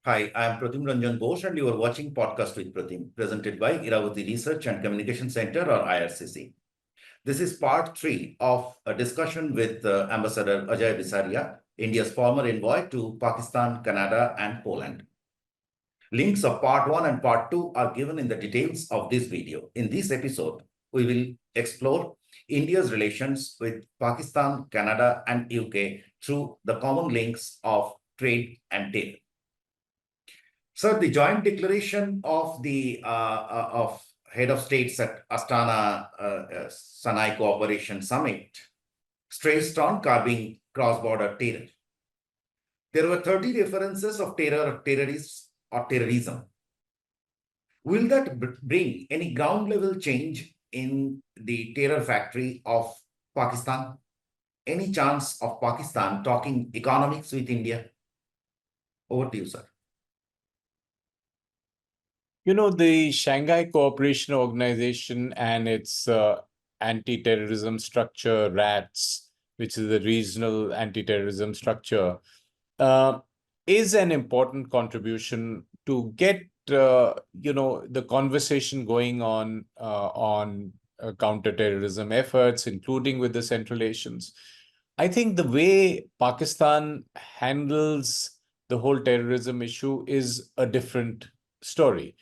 Hi, I am Pratim Ranjan Bose, and you are watching Podcast with Pratim, presented by Iravati Research and Communication Center, or IRCC. This is part 3 of a discussion with Ambassador Ajay Bisaria, India's former envoy to Pakistan, Canada, and Poland. Links of part 1 and part 2 are given in the details of this video. In this episode, we will explore India's relations with Pakistan, Canada, and UK through the common links of trade and trade. Sir, the joint declaration of the of head of states at Astana Sanai Cooperation Summit stressed on curbing cross-border terror. There were 30 references of terror, terrorists, or terrorism. Will that bring any ground-level change in the terror factory of Pakistan? Any chance of Pakistan talking economics with India? Over to you, sir. You know, the Shanghai Cooperation Organization and its anti-terrorism structure, RATS, which is the regional anti-terrorism structure, is an important contribution to get, the conversation going on counter-terrorism efforts, including with the Central Asians. I think the way Pakistan handles the whole terrorism issue is a different story,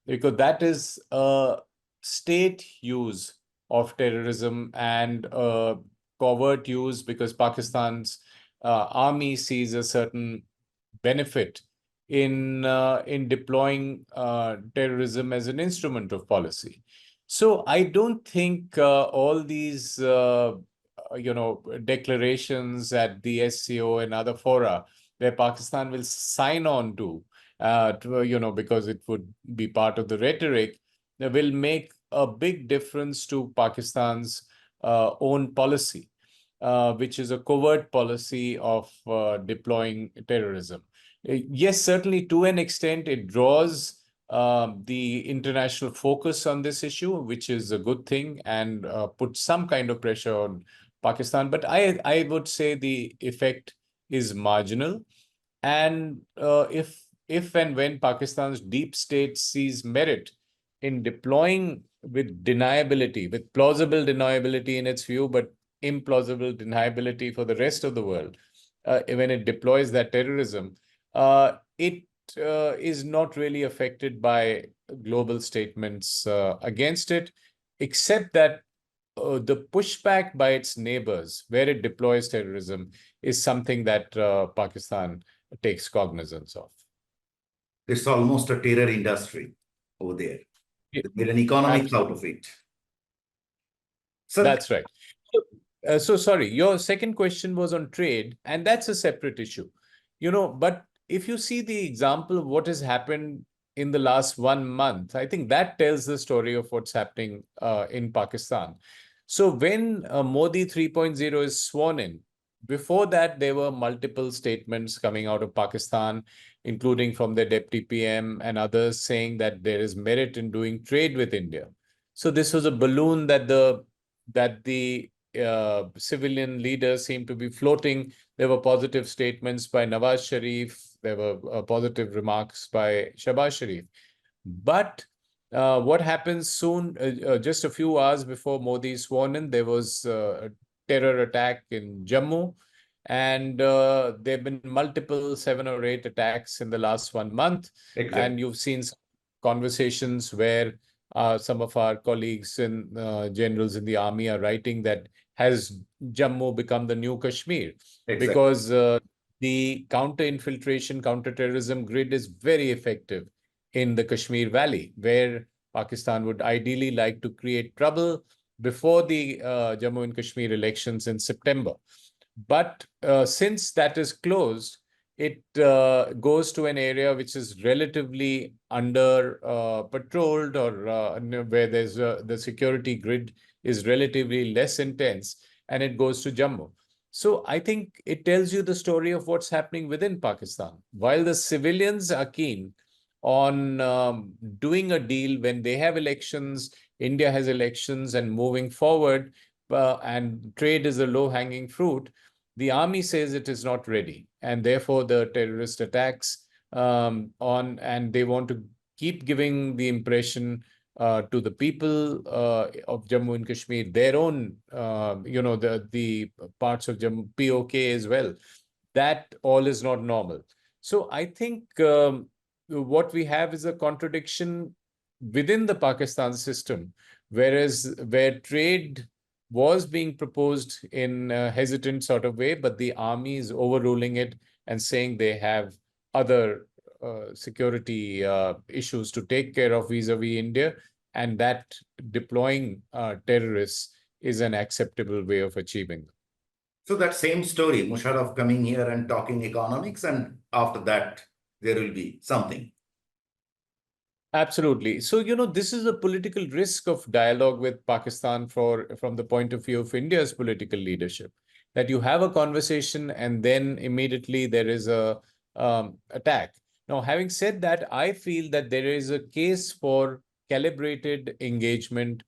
because that is a state use of terrorism and covert use, because Pakistan's army sees a certain benefit in deploying terrorism as an instrument of policy. So I don't think all these declarations at the SCO and other fora where Pakistan will sign on to, because it would be part of the rhetoric, will make a big difference to Pakistan's own policy, which is a covert policy of deploying terrorism. Yes, certainly to an extent, it draws the international focus on this issue, which is a good thing, and puts some kind of pressure on Pakistan. But I would say the effect is marginal. And if and when Pakistan's deep state sees merit in deploying with deniability, with plausible deniability in its view, but implausible deniability for the rest of the world, when it deploys that terrorism, it is not really affected by global statements against it, except that the pushback by its neighbors where it deploys terrorism is something that Pakistan takes cognizance of. It's almost a terror industry over there. There's an economics out of it. So, that's right. So sorry, your second question was on trade, and that's a separate issue. But if you see the example of what has happened in the last 1 month, I think that tells the story of what's happening in Pakistan. So when Modi 3.0 is sworn in, before that, there were multiple statements coming out of Pakistan, including from the Deputy PM and others, saying that there is merit in doing trade with India. So this was a balloon that the civilian leaders seem to be floating. There were positive statements by Nawaz Sharif. There were positive remarks by Shahbaz Sharif. But what happens soon, just a few hours before Modi is sworn in, there was a terror attack in Jammu. And there have been multiple 7 or 8 attacks in the last 1 month. Exactly. And you've seen some conversations where some of our colleagues and generals in the army are writing that has Jammu become the new Kashmir? Exactly. Because the counter-infiltration, counter-terrorism grid is very effective in the Kashmir Valley, where Pakistan would ideally like to create trouble before the Jammu and Kashmir elections in September. But since that is closed, it goes to an area which is relatively under patrolled, or where there's the security grid is relatively less intense, and it goes to Jammu. So I think it tells you the story of what's happening within Pakistan. While the civilians are keen on doing a deal when they have elections, India has elections, and moving forward, and trade is a low-hanging fruit, the army says it is not ready. And therefore, the terrorist attacks and they want to keep giving the impression to the people of Jammu and Kashmir, their own, the parts of Jammu, POK as well, that all is not normal. So I think what we have is a contradiction within the Pakistan system, whereas where trade was being proposed in a hesitant sort of way, but the army is overruling it and saying they have other security issues to take care of vis-a-vis India, and that deploying terrorists is an acceptable way of achieving them. So that same story, Musharraf coming here and talking economics, and after that, there will be something. Absolutely. So, this is a political risk of dialogue with Pakistan from the point of view of India's political leadership, that you have a conversation and then immediately there is a attack. Now, having said that, I feel that there is a case for calibrated engagement,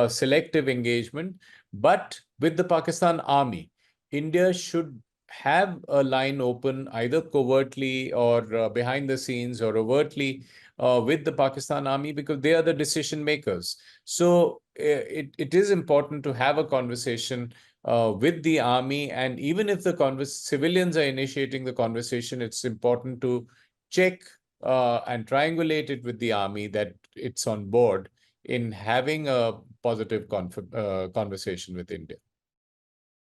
selective engagement, but with the Pakistan army, India should have a line open either covertly or behind the scenes or overtly with the Pakistan army, because they are the decision makers. So it is important to have a conversation with the army. And even if the civilians are initiating the conversation, it's important to check and triangulate it with the army that it's on board in having a positive conversation with India.